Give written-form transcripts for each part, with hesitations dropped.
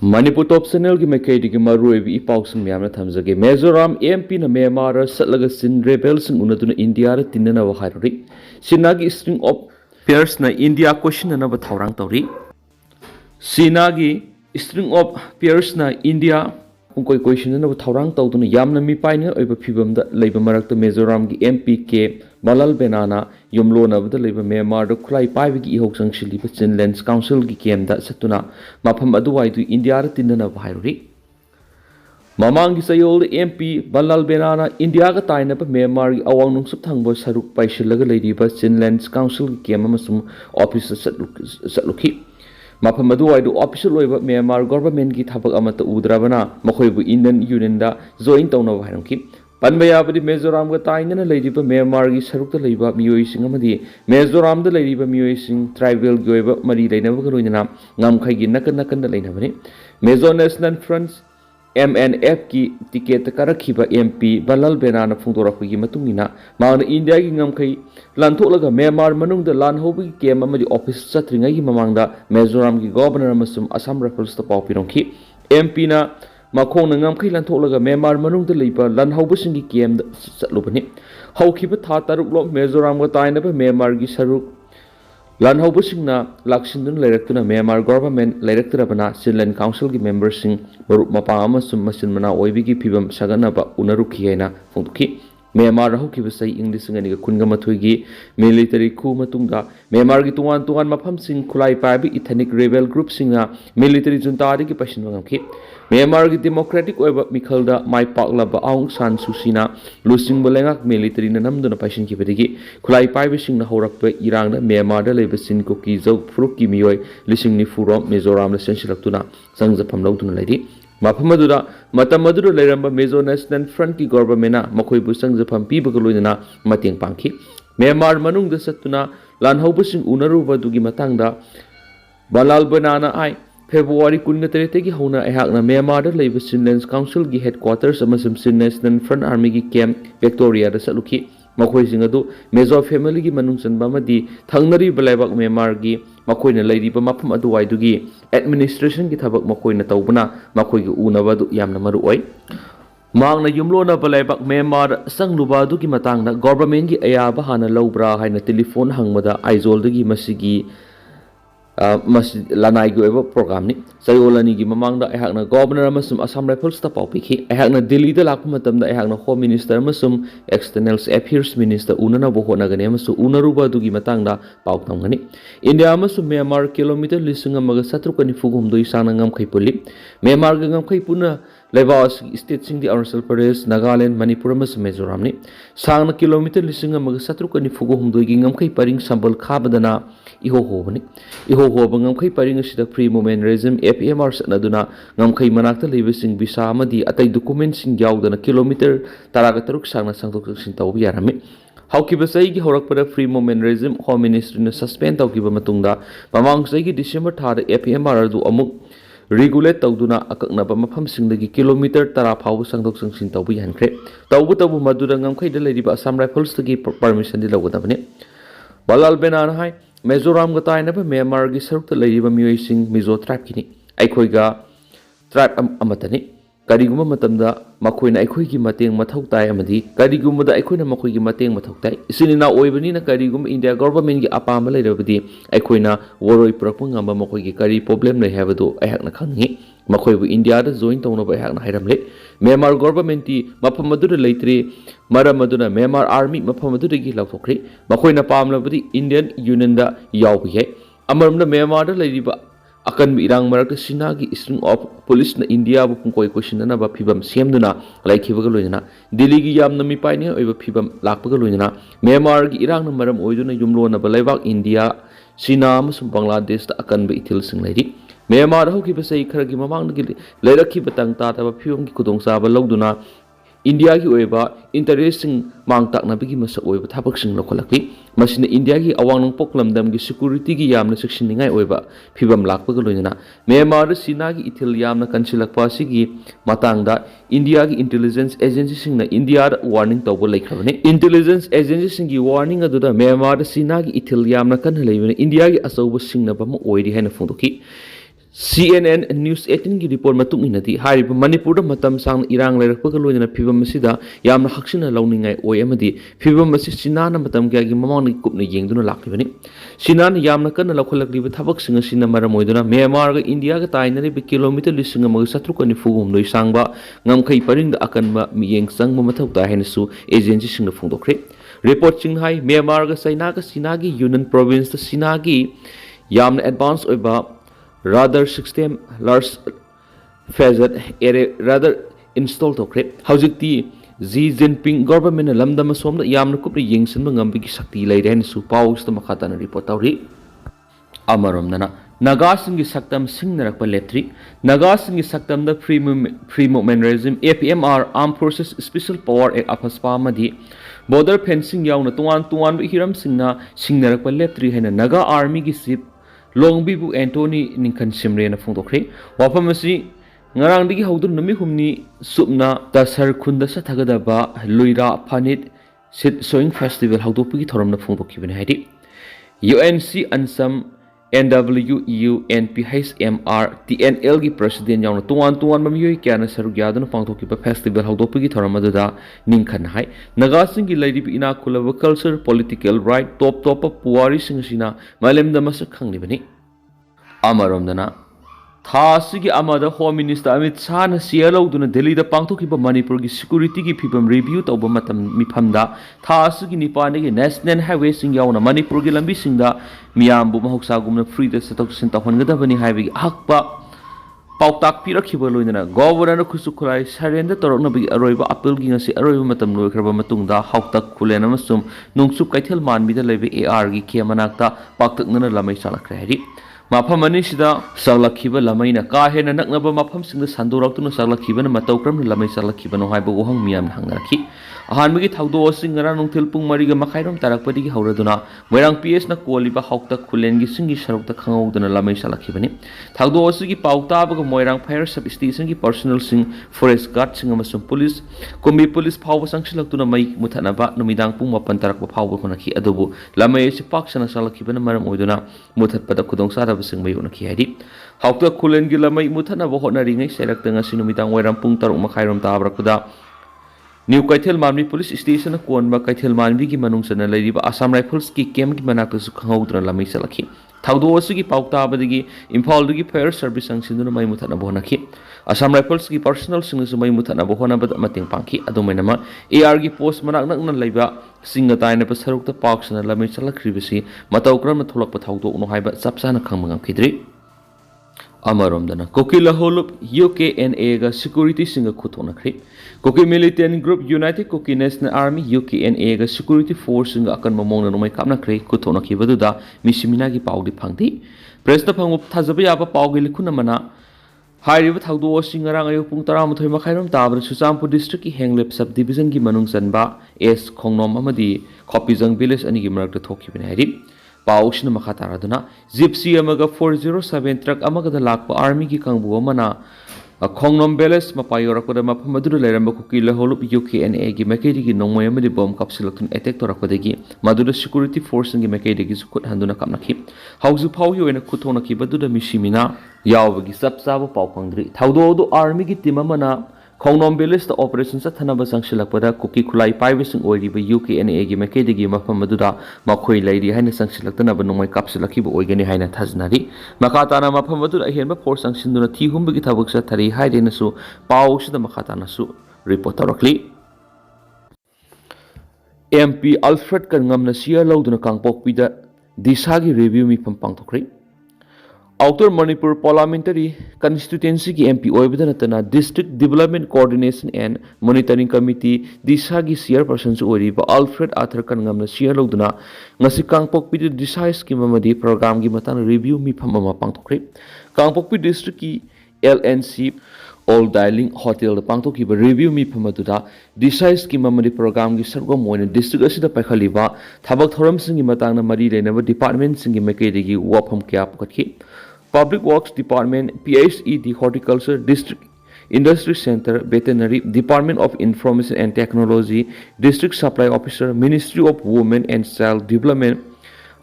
Manipur top channel ki makai ki marui bi ipauk sing myamna thamjage Mizoram MP na Myanmar Chatlaga sin rebels sing Unaduna India ra tinnaba hairure sinagi string of pairs na India question na ba thaurang tawri sinagi string of pairs na India koi question na ba thaurang tawduna yamna mi paina oiba phibam da leiba marakta Mizoram ki MP ke Malal Benana yumlo na bada leiba Myanmar da khulai paibi ki ihok sang shili ba Chinlands Council ki kem da satuna mafam aduwai du India ra tinnana ba hairure Mamang ki sayol MP Malal Benana India ka taina ba Myanmar ki awang nungsup thangbo saruk paisilaga leidi ba Chinlands Council ki kem amasum office satlukhi mafam aduwai du official oiba Myanmar government ki thabak amata udrabana makhoi bu Indian Union da join tawna ba hairumki Panbayabadi Mizoram ka taina na leidiba Myanmar ki sarukta leiba miyoi sing amadi Mizoram da leidiba miyoi sing tribal ki oiba mari leinaba ka loinana ngamkhai gi nakan da leinabani Mizo National Front MNF ki ticket karakhiba MP Balal Benana phungdorakpi gi matungina maana India ki ngamkhai lantholaga Myanmar manungda lan hobi kem amadi office satringai gi mamangda Mizoram ki governor amasum Assam Rifles ta pawpirongki MP na Makong na ngamkhai lantholaga Myanmar manungda leiba lan haubasingi kem satlubani haukiba tha taruklok Mizoram ga tainaba Myanmar gi saruk lan haubasingna laksindun leirektuna Myanmar government leirektrabana Chinland Council ki members sing barup mapa amasum masin mana oibi ki phibam saganaba unarukhi haina phungki Myanmar haukiba sai English ngani ga kunga mathoi gi military khu matungda Myanmar gi tuan mafam sing khulai paibi ethnic rebel group singa military junta ri ki pasin ngamki Myanmar ki democratic oiba mikhalda mai paklaba Aung San Suu Kyi na lusing bolengak military na namduna pasin ki bedigi khulai paibi sing na horakpa irang da Myanmar da leiba sin ko ki jok fruk ki miyoi lising ni furom Mizoram la sensilaktuna sangjapam lautuna leidi Mapamadura Matamadura Leramba Mizo National Front ki government na makhoi bu sangjapam pibaga loinana mateng pangki Myanmar manung da satuna lan haubasing unaruba dugi matangda Balal Benana ai February 13 tegi hauna ehakna Myanmar da leiba Chinlands Council gi headquarters amasum Chin National Front Army gi camp Victoria da salukhi makhoi sing adu Mizo family gi manung sanba madi thangnari balaibak Myanmar gi makhoi na leiriba mafam adu waidu gi administration gi thabak makhoi na tawbana makhoi gi unaba du yamna maru oi mangna yumlona balaibak Myanmar sangluba du gi matangna government gi ayaba hana lobra haina telephone hangmada aizol gi masigi lanai gi oiba program ni sayolani gi mamangda ehakna governor amasum Assam Rifles ta pawpikhi ehakna Delhi da lakpa matamda ehakna home minister amasum external affairs minister unana bo honagani amasu unaruba dugi matangda pawtamgani India amasum Myanmar kilometer lising amaga satrukani fugumdoi sana ngamkhai puli Myanmar ga ngamkhai puna Lebaos state sing di Arunachal Pradesh Nagaland Manipur amasum Mizoram ni sangna kilometer lising amaga satrukani fugumdoi gi ngamkhai paring sambal khabadana iho hobani iho hoba ngamkhai paring asida free movement regime FMR sanaduna ngamkhai manakta leibasing visa amadi atai documents sing yaudana kilometer taraga taruk sangna sangtok sin tawbi yarami haukiba sai gi horakpada free movement regime home ministry na suspend tawkiba matungda mamang sai gi December thada FMR du amuk regulate tawduna akaknaba mafam singdagi kilometer tara phaw sangdok sangsin tawbi hankre tawu madura ngamkhai da leiriba Assam Rifles tagi permission di lawadabane Balal Benana hai Mizoram ga tainaba Myanmar gi sarukta leiriba miyoi sing Mizo tribe kini aikoi ga tribe amatani kariguma matamda makoina aikoi gi mateng mathau tai amadi kariguma da aikoina makoi gi mateng mathau tai isinina oibani na kariguma India government gi apama leirabadi aikoina woroi purakpa ngamba makoi gi kari problem nei habadu ayakna khanghi makoi bu India da join tawna ba ayakna hairamle Myanmar government ti mafam madura leitri maram maduna Myanmar army mafam madura gi laukthokri makoina pamlabadi Indian Union da yawbi hai amaramna Myanmar da leiriba akan irang marak sinagi string of police na India bu pungkoi question na ba phibam semduna laikhibaga loina Delhi gi yamna mi paini oiba phibam lakpaga loina Myanmar gi irang na maram oiduna yumlona ba laibak India China amasum Bangladesh ta akan ba ithil sing lairi Myanmar hokiba sai kharagi mamang gi leirakhi batang ta ta ba phibam gi kudongsa ba lawduna India ki oiba interesting mangtak na bigi masa oiba thapak sing lokolakpi masina India ki awang poklamdam gi security gi yamna section ningai oiba phibam lakpa ga loina Myanmar Sina gi ithil yamna kansilakpa sigi matangda India ki intelligence agency sing na India warning tawbo laikhabane intelligence agency sing gi warning aduda Myanmar Sina gi ithil yamna kan leibane India gi asoba sing na bam oiri haina phungdoki CNN News 18 की report मतुक इनदी Harib Manipur मतम सांग इरांग लेरकपग लोइना फिबम मसिदा यामना हक्सिना लौनिंगाई ओय अमदी फिबम मसि सिनाना मतम क्या की ममांग कुपना येंगदुना लाखलिबनि सिनाना यामना कन्न लखलकलिब थबक सिंग सिना मरम ओइदुना Myanmar ग इंडिया ग ताइनरिब किलोमीटर लिसिंग मग सत्रुकनि फुगुम लोइ सांगबा ngamkhai paring da akanba miyeng sangma mathau ta henasu agency sing da phungdokre report sing hai Myanmar ga China ga Sinagi Yunnan province da Sinagi yamna advance oiba rather system large phased array rather install tokre haujikti Xi Jinping government lamdam somda yamna kupri yengsan ngam bi sakti lai ren su paus da makhata na report tawri amarom dana Nagasing ki saktam singnarak pa leptri Nagasing ki saktam da free movement regime APMR Armed Forces Special Power Act afaspa madi border fencing yauna tuan hiram singna singnarak pa leptri haina Naga Army ki sip Longbibu Anthony Ninkan Simre na phungdokre wafam asi ngarang digi haudur nami humni supna tasar khunda sa thagada ba luira phanit sit sewing festival haudopigi thoram na phungdokibene haidi UNC ansam NWEU NPHMR TNL की president यावना तुआन ममियोई क्याना सरुक यादना पांगथोकिबा festival हाउदोपगी थोरमदुदा निंखन हाय नगासिंग की लैरिब इना खुलबा culture political right top पुवारी सिंगसिना मालेमदा मसक खंगलिबनि अमरोमदना थासी की अमदा home minister Amit Shah न share लौदुना Delhi दा पांगथोकिबा मणिपुर की security की फिबम रिव्यू तौबा मतम मिफमदा थासी की निपाने की नेशनल हाईवे सिंग यावना मणिपुर की लंबी सिंगदा मियामबु महौसागुमना फ्री दा सतक सिन तहनगदबनि हाइबि हकबा पाउताक पिरखिबा लोइना गवर्नर खुसु खुलाई सरेंडर तोरकनबि अरोइबा अपील की ngasi अरोइबा मतम लोइखरबा मतुंगदा हाउतक खुलेन अमसुम नुंगसुप कैथेल मानबिदा लेबे AR की खेमनाक्ता पाक्तकनना लमै चालखरे Hari mafam anisida salakhiba lamaina ka hena naknaba mafam singda sandoraktuna salakhibana matawkram lamai salakhibana haiba wohang miyam hangrakhi ahanmagi thawdo singara nungthil pung mariga makhairom tarakpadi gi hauraduna moirang PS na koliba haukta khulengi singi sarukta khangawduna lamai salakhibani thawdo asigi pauta baga moirang fire sub station gi personal sing forest guard sing amasum police kombi police phawba sangsilaktuna mai muthanaba numidang pung mapan tarakba phawba khonakhi adubu lamai si paksana salakhibana maram oiduna muthatpada khudong sa sing mai una khiyadi haukta khulen gi lamai muthana bo hona ringai serak tanga sinumidang wairam pung taruk makhairom tabra kuda New Kaithel Manmi Police Station konba Kaithel Manmi gi manung sana lariba Assam Rifles ki kem gi manakta su khangudra lamai salakhi thawdo asigi pauta abadigi Imphal gi fire service sangsinuna mai muthana bo nakhi Assam Rifles ki personal sing su mai muthana bo hona bad mating pangki adumainama AR gi post manak nak nan laiba singa taina pa sarukta paksana lamai salakribasi matawkram tholakpa thawdo no haiba chapsana khangmangam khidri Amaromdana Kokila Holup UKNA ga security singa khutonakri Koki militant group United Koki National Army UKNA ga security force singa akan mamongna nomai kapnakri khutonaki baduda misimina gi pawdi phangdi press ta phangup thajabi aba pawgi likhuna mana hairiba thawdo singarang ayu pung 13 makhairom tabra Chuchampur district ki Henglep sub division gi manung chanba S Khongnom amadi Khopijang village ani gi marakta thokibine hairi Paushna Makataraduna, Gypsy Amaga 407 truck Amagada Lakpa Army ki Kangbu Amana, a Kongnom Beles, Mapayorakoda Mapamadura Leramba Kukila Holup UKNA gi Makedi Nomoyamadi bomb capsulatun attack to Rakodegi, Madura security force and Makedi Kut Handuna Kamnaki, Hausu Pauyo and a Kutonaki Baduda Mishimina, Yawagi Sapsabo Paukangri, Taudo Army gi Timamana. Kongnom Belis the operation sa thanaba sangsilakpada kuki khulai paibising oiriba UKNA gi makedigi mafam maduda makhoi lairi haina sangsilaktana ba nomai kapsilakiba oigani haina thaznari makatana mafam maduda ahenba force sangsinduna thi humbagi thabuk sa thari hairena su pausida makatana su report tarakli MP Alfred Kangamna sia lauduna Kangpokpi da DISHA gi review mi pangthokri Outer Manipur Parliamentary Constituency की MP ओइबदनतना District Development Coordination and Monitoring Committee DISHA की chairperson से ओरिबा Alfred Arthur Kangamna share लौदना ngasi Kangpokpi DISHA scheme amadi program की matang review mi phamama pangthokre Kangpokpi district की LNC All Dialing Hotel pangthoki ba review mi phamatuda DISHA scheme amadi program की sargom moina district asida pakhaliba thabak thoram singi matang na mari leinaba department singi makedegi wafam kya pakhi Public Works Department, PHED Horticulture District Industry Center, Veterinary Department of Information and Technology, District Supply Officer, Ministry of Women and Child Development,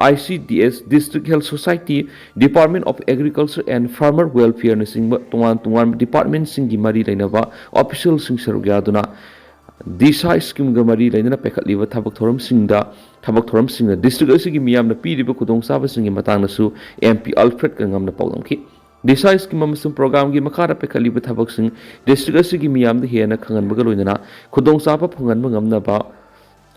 ICDS District Health Society Department of Agriculture and Farmer Welfare na singba tungan department singi mari lainaba official sing sarugya DISHA scheme ga mari lainana pekhatliba thabak thoram singna district asigi miyamna piriba khudong saba singi matang nasu MP Alfred ka ngamna pawlamki DISHA scheme amasung program gi makhara pekhatliba thabak sing district asigi miyamda hena khanganbaga loinana khudong saba phanganba ngamna ba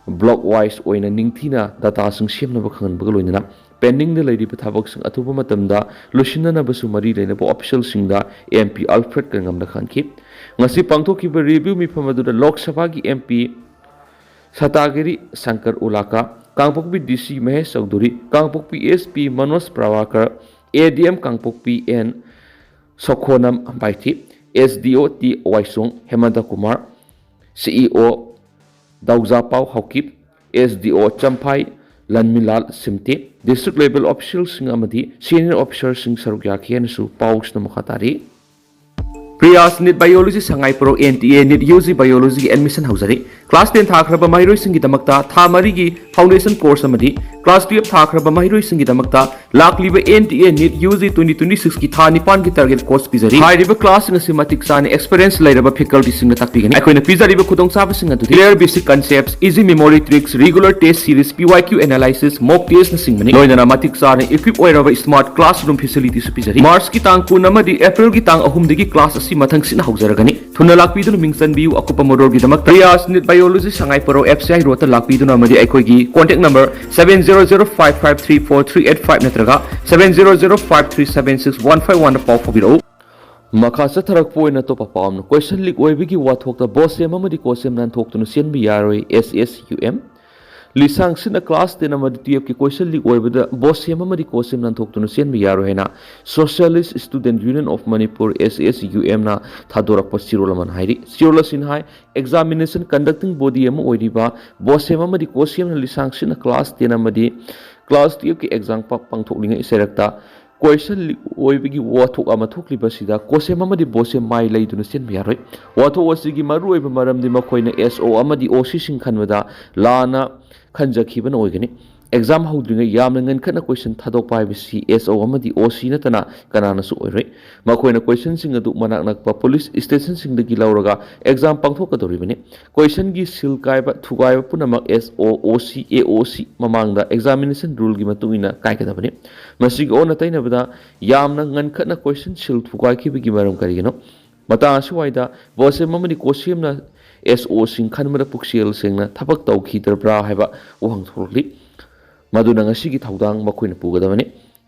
block wise oina ningthina data sing semnaba khanganbaga loinana pending the lady pathabak sing atuba matamda lusinana basu mari leina bo official singda MP Alfred ka ngamna khanki ngasi pangthokiba review mifamadu Lok Sabha gi MP Satagiri Shankar Ulaka Kangpokpi DC Mahesh Chaudhuri Kangpokpi SP Manoj Prawakar ADM Kangpokpi N Sokhonam Baithi SDO T Waisung Hemanta Kumar CEO Daujapau Haukip SDO Champai Lanmilal Simte District Level Officials Sing Amadi Senior Officers Sing Sarugya Kianasu Paus na Mukhatari Priyas NEET Biology Sangai Pro NTA NEET UG Biology Admission Hausari Class 10 Thakraba Mahiroi Singi Damakta Tha Marigi Foundation Course Amadi Class 12 Thakraba Mahiroi Singi Damakta Lakliba NTA NEET UG 2026 ki Tha Nipan ki Target Course Pizari Hairiba Class in Simatic Sani Experience Lairaba Faculty Singa Takpigani Akoina Pizariba Kudong Saba Singa to Clear Basic Concepts Easy Memory Tricks Regular Test Series PYQ Analysis Mock Test na Singmani Loinana Matic Sani Equip Oiraba Smart Classroom Facilities Pizari March ki Tang Kunamadi April ki Tang Ahumdigi Class Asi Matang Sin Hauseragani Tuna Lakpidun Mingsan Biu Akupa Modor Gidamak Priyas NEET Biology Sangai Pro FCI Rota Lakpidun Amadi Aikogi Contact number 7005534385 Natraga 7005376151 Pau Fobiro Maka Satharak Poi na to papam question leak oibigi wathok the boss amadi kosem nan thok tunu sen bi yaroi SSUM Lisang sin a class 10 amadi TF ki question leak oibida boss amadi kosem nan thok tunu sen bi yaroi hena Socialist Student Union of Manipur SSUM na thadorak pa sirolaman hairi sirola sin hai examination conducting body am oiriba boss amadi kosem na lisang sin a class 10 amadi class TF ki exam pa pangthok linga iserakta question oibigi wathok ama thokliba sida kosem amadi bose mai leiduna sen biaroi wathok asigi maru oiba maramdi makoina SO amadi OC sing khanwada lana khanjakhiban oigani exam houdringa yamna ngan khana question thadok pai bisi SO amadi OC natana kanana su oiroi makoina question sing adu manak nakpa police station sing dagi lauraga exam pangthok kadoribani question gi sil kaiba thugaiba punamak SO OC AOC mamangda examination rule gi matungina kai kadabani masig ona taina bada yamna ngan khana question sil thugai ki bigi maram karigino mata asuwaida bose mamani kosim na SO sing khanmara puksiel singna thabak tawki darbra haiba wahang thorli maduna ngasigi thaudang makoina pugadabani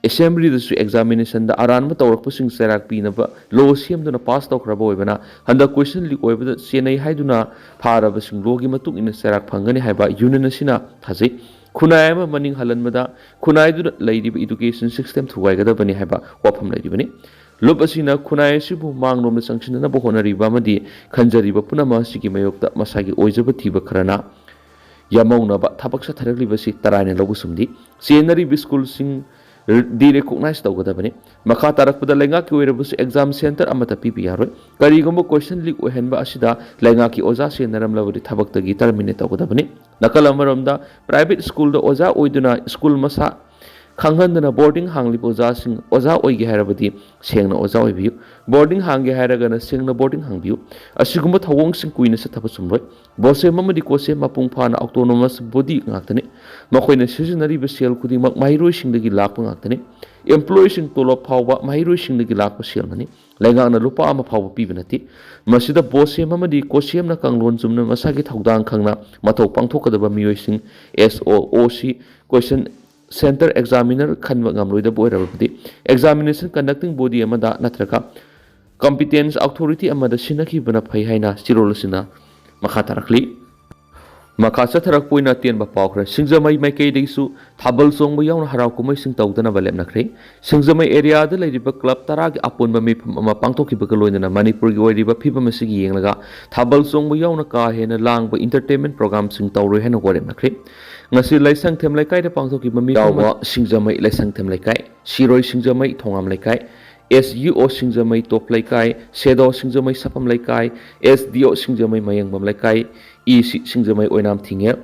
assembly dasu examination da aran ma tawrak pusing serak pinaba lo siam duna pass tawkraba oibana handa question leak oibada senai haiduna pharaba sing logi matuk ina serak phangani haiba union asina thajai khunai ma maning halanmada khunai du leiriba education system thuwaigadabani haiba wafam leiribani lob asina khunai sibu mangnom sangsinna bo honariba madi khanjariba punama sigi mayokta masagi oijaba thiba kharana Yamauna ba thabak sa tharakli basi tarane logu sumdi senari school sing di recognize tawgadabani makha tarakpada lenga ki oirabus exam center amata pipi yaroi karigombo question leak ohenba asida lenga ki oja senaram lawri thabak tagi terminate tawgadabani nakal amaramda private school da oja oiduna school masa khanghandana boarding hangli oja sing oja oige harabadi sengna oja oibiu boarding hange haragana sengna boarding hangbiu asigumba thawong sing kuina sa thaba sumroi bose mamadi kose mapung phana autonomous body ngaktani makoina seasonary besel khudi mak mahiroi singdagi lakpa ngaktani employee sing tolop phawba mahiroi singdagi lakpa selmani lengana lupa ama phawba pibanati masida bose mamadi kosem na kanglon jumna masagi thawdang khangna mathok pangthokadaba miyoi sing SOOC question Center Examiner Khanwa Ngamroida Boirabdi Examination Conducting Body Amada Natraka Competence Authority Amada Sinaki Bana Paihaina Sirolosina Makatarakli Makasa Tarakpoina Tien Bapokra Singzamai Maikei Disu Tabal Song Bayon Harakumai Sing Tawdana Valem Nakre Singzamai area the Lady Club Tarag upon Mami Pangtoki Bakaloina Manipur Riba Pipa Masigi Yanga Tabal Song Bayona Kahena Lang by entertainment program Sing Tawre Hena Warem Nakre Ngasi Laisang Tem Laikai the Pangtoki Mami Dawa Singzamai Laisang Tem Laikai Shiroi Singzamai Tongam Laikai SUO Singzamai Top Laikai Sedo Singzamai Sapam Laikai SDO Singzamai Mayang Bam Laikai EC Singzamai Oinam Tinge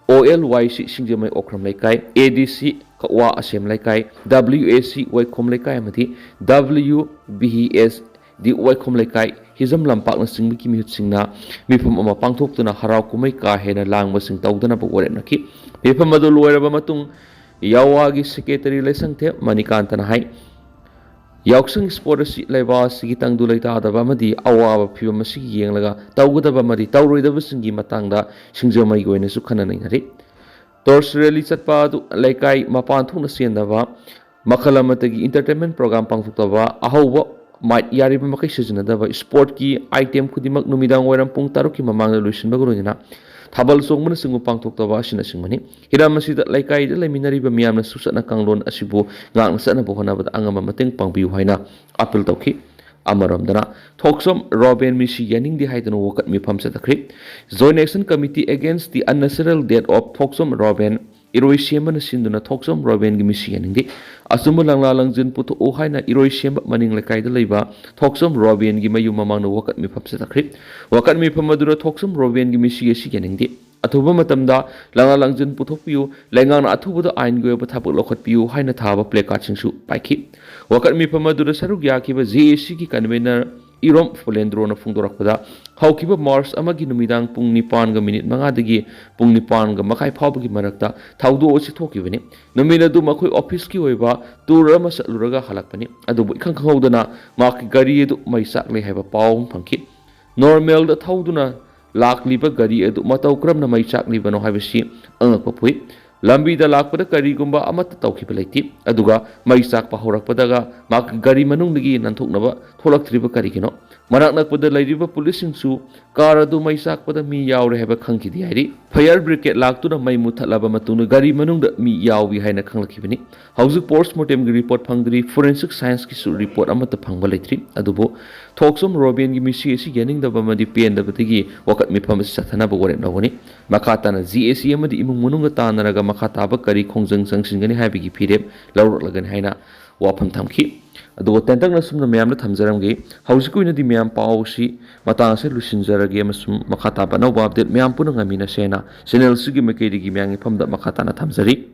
OLYC Singjamai Okram Laikai, ADC Kakwa Asem Laikai, WAC Waikom Laikai Amati, WBES di Waikom Laikai, Hizam Lampak na Singmiki Mihut Singna, Mipum Ama Pangtok na Harau Kumay Kahena Lang Wasing Tawdana Bawarenaki, Mipum Madu Loyaba Matung, Yawagi Secretary Lesang Te, Manikanta na Hai, Yaksang Sports Leva Sigitang Dulaita Madi, Awa Pumasi Yang Laga, Tawgada Madi, Tawrida Singi Matanga, Singjamai Goin Sukananari. Torsreli Chatpa Laikai Mapantung Siendava, Makalamatagi Entertainment Program Pangtava, Ahowa might Yariba Makishanadava, Sport Key, Item Kudimak Numidang Waram Pung Taruki Mamanga Lucian Bagurina, Tabal Songman Singu Pangtokava Shinashimani, Hiramasi that Laikai, the Laminari Bamiana Susana Kanglon Asibu, Gang Sana Bohana, but Angama Mating Pangbi Huina, Apple Toki. Amaramdana, Toxom Robin Mishi Yanning the Haitan walk at me pumps at the creek. Zonation Committee against the unnatural death of Toxom Robin, Eroisiaman Sinduna Toxom Robin Mishi Yanning the Asumulang Langjin put Ohaina Eroisiam Manning Lakai the Leva, Toxom Robin Gimayu Mamano walk at me pumps at the creek. Walk at me Pamadura Toxom Robin Mishi Yanning the Atuba Matamda, Langa Langjin Putopiu, Langan Atuba the Ain Go Tapu Lokat Piu, Haina Taba play catching shoot by keep. Wakat mi Pamadura Sarugyaki was ZAC convener Irom Folendrona Fundorakada, how keep Mars Amagi Numidang Pung Nipanga minute Mangadagi, Pung Nipanga, Makai Pabaki Marakta, Taudo Ochitokivini, Nomina do Makui Opiski Weva, do Ramas Luraga Halakani, Adu Kankodana, Mark Gari, my sakly have a pound punky. Normal the Tauduna. Lak liba gari edu matau kram na mai chak liba no haibasi angakpapui lambi da lak pada gari gumba amat tauki belai aduga mai chak pa horak padaga mak gari manung lagi nanthok naba tholak triba gari kino manak nak pada lairiba policing su car adu mai chak pada mi yaure heba khangki di hairi fire brigade lak tu na mai muthalaba matuna gari manung da mi yawi haina khanglaki bani hauju postmortem gi report phangdri forensic science ki su report amata phangba laitri adubo Toxom Robin Gimisi Yanning the Bamadi Pen the Batigi, Wakat Mipam Satana Bawari Nogoni, Makata ZAC Amadi Imunungata Naraga Makataba Kari Kongzang Sangsingani Habigi Pidep, Laura Lagan Haina, Wapam Tamki. Do Tentang Nasum the Miam Tamzaramgi, Housequina di Miam Pausi, Matasa Lucinzara Gamasum Makataba no Bob that Miam Punangamina Sena, Senel Sugi Makedi Gimiang Pam the Makatana Tamzari.